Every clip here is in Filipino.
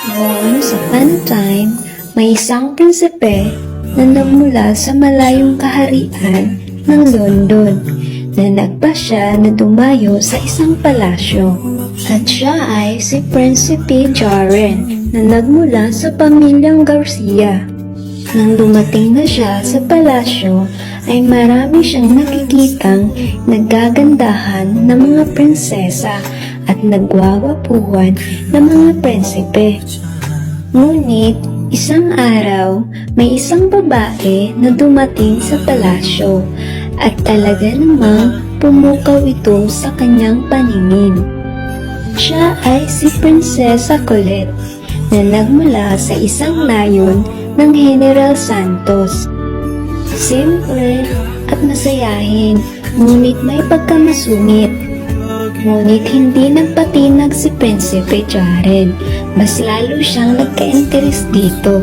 Once upon a time, may isang prinsipe na nagmula sa malayong kaharian ng London na nagpasya na dumayo sa isang palasyo. At siya ay si Prinsipe Jaren na nagmula sa pamilyang Garcia. Nang dumating na siya sa palasyo, ay marami siyang nakikitang nagagandahan na mga prinsesa at nagwawapuhan ng mga prinsipe. Ngunit, isang araw, may isang babae na dumating sa palasyo at talaga namang pumukaw ito sa kanyang paningin. Siya ay si Prinsesa Colette na nagmula sa isang layon ng General Santos. Simple at masayahin, ngunit may pagkamasungit. Ngunit hindi nagpatinag si Prinsipe Jaren, mas lalo siyang nagka-interes dito.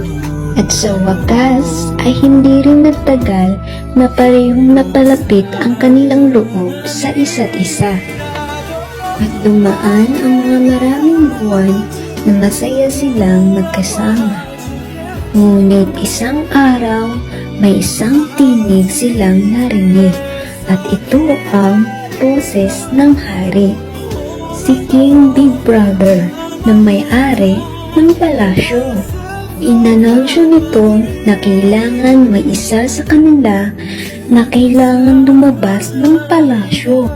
At sa wakas ay hindi rin nagtagal na parehong napalapit ang kanilang loob sa isa't isa. At dumaan ang mga maraming buwan na masaya silang magkasama. Ngunit isang araw, may isang tinig silang narinig at ito ang boses ng hari, si King Big Brother na may-ari ng palasyo. Inanunsyo nito na kailangan may isa sa kanila na kailangan lumabas ng palasyo.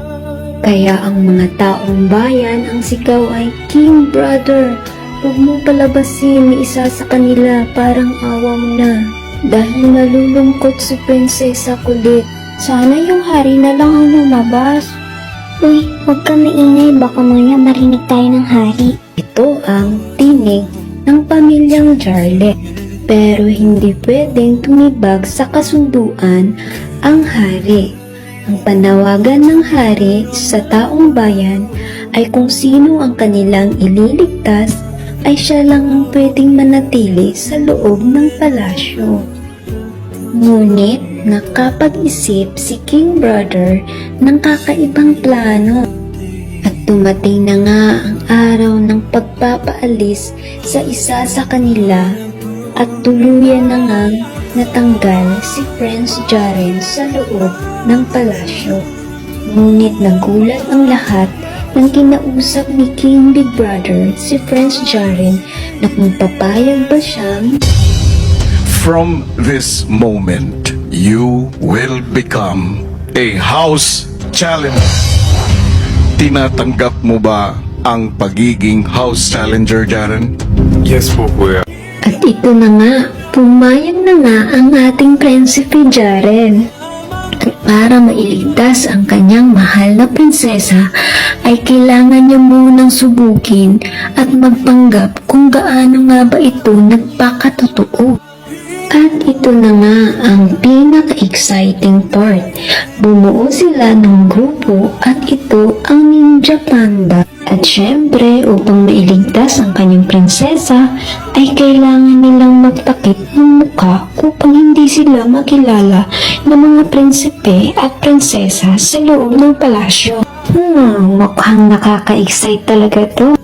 Kaya ang mga taong bayan ang sigaw ay, "King Brother, huwag mo palabasin ni isa sa kanila, parang awa mo na." Dahil nalulungkot si Prinsesa Colette, sana yung hari na lang ang lumabas. Uy, huwag kang maingay, baka maya marinig tayo ng hari. Ito ang tinig ng pamilyang Jarlet. Pero hindi pwedeng tumibag sa kasunduan ang hari. Ang panawagan ng hari sa taong bayan ay kung sino ang kanilang ililigtas ay siya lang ang pwedeng manatili sa loob ng palasyo. Ngunit nakapag-isip si King Brother ng kakaibang plano. At dumating na nga ang araw ng pagpapaalis sa isa sa kanila at tuluyan na ngang natanggal si Prince Jaren sa loob ng palasyo. Ngunit nagulat ang lahat nang kinausap ni King Big Brother si Prince Jaren na kung papayag ba siyang From this moment, you will become a house challenger. Tinatanggap mo ba ang pagiging house challenger, Jaren? Yes po, kuya. At ito na nga, pumayag na nga ang ating Prinsipe Jaren. At para mailigtas ang kanyang mahal na prinsesa, ay kailangan niya munang subukin at magpanggap kung gaano nga ba ito nagpakatotoo. At ito na nga ang pinaka-exciting part. Bumuo sila ng grupo at ito ang Ninja Panda. At syempre, upang mailigtas ang kanyang prinsesa, ay kailangan nilang magtakip ng mukha upang hindi sila makilala ng mga prinsipe at prinsesa sa loob ng palasyo. Mukhang nakaka-excite talaga to.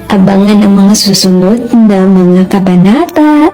Abangan ang mga susunod na mga kabanata.